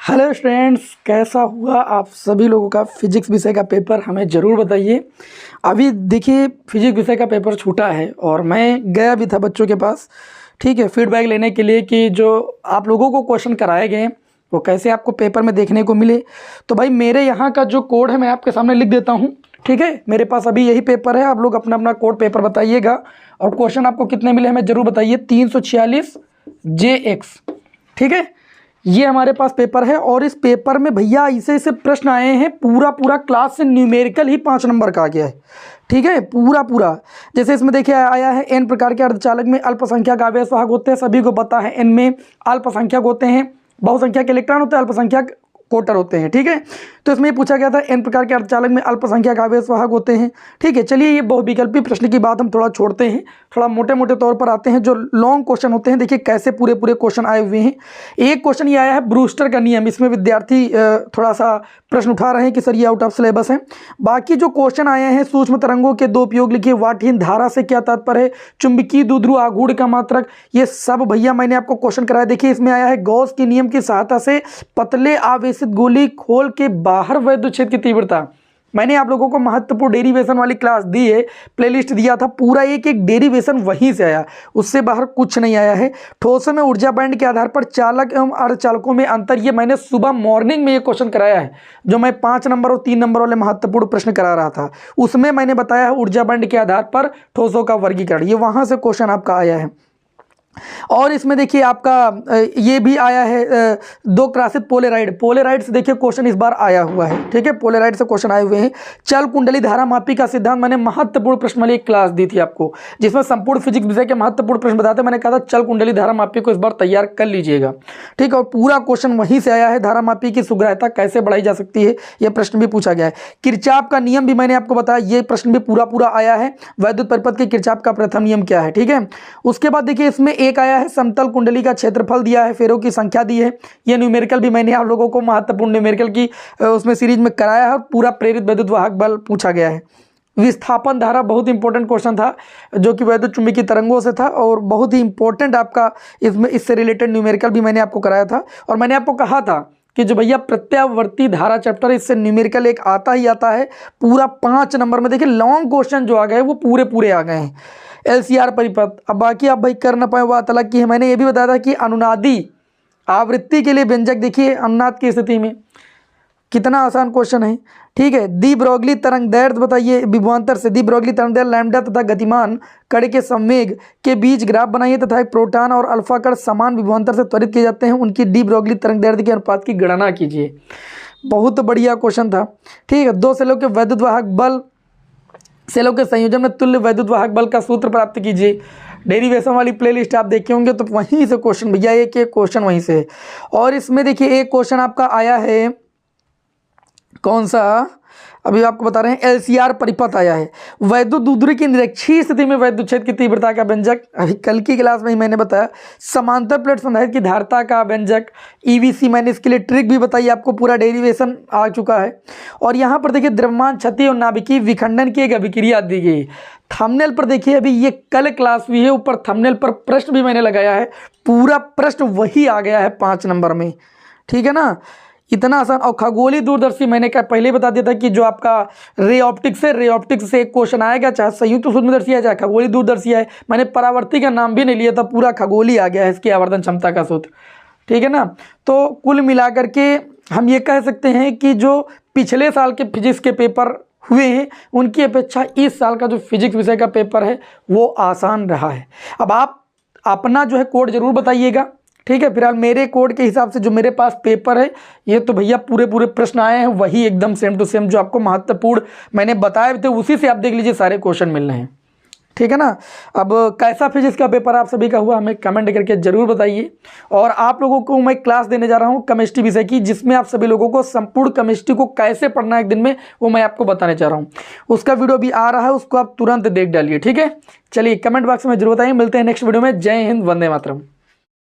Hello students, कैसा हुआ आप सभी लोगों का फिजिक्स विषय का पेपर? हमें ज़रूर बताइए। अभी देखिए, फिजिक्स विषय का पेपर छूटा है और मैं गया भी था बच्चों के पास, ठीक है, फीडबैक लेने के लिए कि जो आप लोगों को क्वेश्चन कराए गए वो कैसे आपको पेपर में देखने को मिले। तो भाई मेरे यहाँ का जो कोड है मैं आपके सामने लिख देता हूँ, ठीक है। मेरे पास अभी यही पेपर है, आप लोग अपना अपना कोड पेपर बताइएगा और क्वेश्चन आपको कितने मिले हमें ज़रूर बताइए। 346 JX, ठीक है, ये हमारे पास पेपर है। और इस पेपर में भैया ऐसे प्रश्न आए हैं, पूरा क्लास से न्यूमेरिकल ही 5 नंबर का आ गया है, ठीक है, पूरा। जैसे इसमें देखिए आया है n प्रकार के अर्धचालक में अल्पसंख्यक आवेश वाहक होते हैं, सभी को पता है। n में अल्पसंख्यक होते हैं, बहुसंख्यक इलेक्ट्रॉन होते हैं, अल्पसंख्यक कोटर होते हैं, ठीक है। तो इसमें ये पूछा गया था n प्रकार के अर्धचालक में अल्पसंख्यक आवेश वाहक होते हैं, ठीक है। चलिए ये बहुविकल्पी प्रश्न की बात हम थोड़ा छोड़ते हैं, थोड़ा मोटे तौर पर आते हैं जो लॉन्ग क्वेश्चन होते हैं। देखिए कैसे पूरे क्वेश्चन आए हुए हैं। एक क्वेश्चन ये आया है ब्रूस्टर का नियम, इसमें विद्यार्थी थोड़ा सा प्रश्न उठा रहे हैं कि सर ये आउट ऑफ सिलेबस है। बाकी जो क्वेश्चन आए हैं, सूक्ष्म तरंगों के दो उपयोग लिखिए, वाटहीन धारा से क्या तात्पर्य है, चुंबकीय द्विध्रुव आघूर्ण का मात्रक, ये सब भैया मैंने आपको क्वेश्चन कराया। देखिए इसमें आया है गॉस के नियम की सहायता से पतले आवेशित गोली खोल के बाहर वैद्युत क्षेत्र की तीव्रता। मैंने आप लोगों को महत्वपूर्ण डेरिवेशन वाली क्लास दी है, प्लेलिस्ट दिया था, पूरा एक डेरिवेशन वहीं से आया, उससे बाहर कुछ नहीं आया है। ठोसों में ऊर्जा बैंड के आधार पर चालक एवं अर्धचालकों में अंतर, ये मैंने सुबह मॉर्निंग में ये क्वेश्चन कराया है, जो मैं 5 नंबर और 3 नंबर वाले महत्वपूर्ण प्रश्न करा रहा था, उसमें मैंने बताया है ऊर्जा बैंड के आधार पर ठोसों का वर्गीकरण, ये वहां से क्वेश्चन आपका आया है। और इसमें देखिए आपका ये भी आया है दो क्रासित पोलेराइड से देखिए क्वेश्चन इस बार आया हुआ है, ठीक है, पोलेराइड से क्वेश्चन आए हुए हैं। चल कुंडली धारा मापी का सिद्धांत, मैंने महत्वपूर्ण प्रश्न वाली एक क्लास दी थी आपको, जिसमें संपूर्ण फिजिक्स विषय के महत्वपूर्ण प्रश्न बताते, मैंने कहा था चल कुंडली धारा मापी को इस बार तैयार कर लीजिएगा, ठीक है। और पूरा क्वेश्चन वहीं से आया है, धारा मापी की सुग्राह्यता कैसे बढ़ाई जा सकती है, यह प्रश्न भी पूछा गया है। किरचॉफ का नियम भी मैंने आपको बताया, ये प्रश्न भी पूरा आया है, वैद्युत परिपथ के किरचॉफ का प्रथम नियम क्या है, ठीक है। उसके बाद देखिए इसमें एक आया है समतल कुंडली का क्षेत्रफल दिया है, फेरों की संख्या दी है, ये न्यूमेरिकल भी मैंने आप लोगों को महत्वपूर्ण न्यूमेरिकल की उसमें सीरीज में कराया है। और पूरा प्रेरित वैद्युत वाहक बल पूछा गया है। विस्थापन धारा बहुत इंपॉर्टेंट क्वेश्चन था, जो कि वैद्युत चुंबकीय तरंगों से था और बहुत ही इंपॉर्टेंट आपका इसमें इससे रिलेटेड न्यूमेरिकल भी मैंने आपको कराया था। और मैंने आपको कहा था कि जो भैया प्रत्यावर्ती धारा चैप्टर, इससे न्यूमेरिकल एक आता ही आता है पूरा 5 नंबर में। देखिए लॉन्ग क्वेश्चन जो आ गए वो पूरे आ गए हैं। LCR परिपथ, अब बाकी आप भाई कर ना पाए बात अलग की है। मैंने ये भी बताया था कि अनुनादी आवृत्ति के लिए व्यंजक, देखिए अनुनाद की स्थिति में कितना आसान क्वेश्चन है, ठीक है। दी ब्रोगली तरंग दैर्ध्य बताइए विभवांतर से, दी ब्रोगली तरंग दैर्ध्य लैम्डा तथा गतिमान कण के संवेग के बीच ग्राफ बनाइए तथा एक प्रोटॉन और अल्फा कण समान विभवांतर से त्वरित किए जाते हैं, उनकी डी ब्रोगली तरंग दैर्ध्य के अनुपात की गणना कीजिए। बहुत बढ़िया क्वेश्चन था, ठीक है। दो सेलों के वैद्युत वाहक बल, सेलों के संयोजन में तुल्य वैद्युत वाहक बल का सूत्र प्राप्त कीजिए। डेरिवेशन वाली प्लेलिस्ट आप देखे होंगे तो वहीं से क्वेश्चन भैया, एक क्वेश्चन वहीं से है। और इसमें देखिए एक क्वेश्चन आपका आया है, कौन सा अभी आपको बता रहे हैं, LCR परिपथ आया है। वैद्युत द्विध्रुव की निरक्षीय स्थिति में वैद्युत क्षेत्र की तीव्रता का व्यंजक, अभी कल की क्लास में ही मैंने बताया। समांतर प्लेट संधारित्र की धारिता का व्यंजक, EVC, मैंने इसके लिए ट्रिक भी बताई आपको, पूरा डेरिवेशन आ चुका है। और यहाँ पर देखिए द्रव्यमान क्षति और नाभिकीय विखंडन की एक अभिक्रिया दी गई। थंबनेल पर देखिए, अभी ये कल क्लास भी है, ऊपर थंबनेल पर प्रश्न भी मैंने लगाया है, पूरा प्रश्न वही आ गया है 5 नंबर में, ठीक है ना, इतना आसान। और खगोलीय दूरदर्शी मैंने क्या पहले ही बता दिया था कि जो आपका रे ऑप्टिक्स से एक क्वेश्चन आएगा, चाहे संयुक्त सूक्ष्मदर्शी है चाहे खगोलीय दूरदर्शी है। मैंने परावर्ती का नाम भी नहीं लिया था, पूरा खगोलीय आ गया है इसकी आवर्धन क्षमता का सूत्र, ठीक है ना। तो कुल मिलाकर के हम ये कह सकते हैं कि जो पिछले साल के फिजिक्स के पेपर हुए हैं उनकी अपेक्षा इस साल का जो फिजिक्स विषय का पेपर है वो आसान रहा है। अब आप अपना जो है कोड जरूर बताइएगा, ठीक है। फिलहाल मेरे कोड के हिसाब से जो मेरे पास पेपर है, ये तो भैया पूरे प्रश्न आए हैं वही एकदम सेम टू सेम, जो आपको महत्वपूर्ण मैंने बताए थे उसी से आप देख लीजिए सारे क्वेश्चन मिल रहे हैं, ठीक है ना। अब कैसा फिजिक्स का पेपर आप सभी का हुआ हमें कमेंट करके जरूर बताइए। और आप लोगों को मैं क्लास देने जा रहा हूँ केमिस्ट्री विषय की, जिसमें आप सभी लोगों को संपूर्ण केमिस्ट्री को कैसे पढ़ना है एक दिन में, वो मैं आपको बताने जा रहा हूँ। उसका वीडियो भी आ रहा है, उसको आप तुरंत देख डालिए, ठीक है। चलिए कमेंट बॉक्स में जरूर बताइए। मिलते हैं नेक्स्ट वीडियो में। जय हिंद, वंदे मातरम।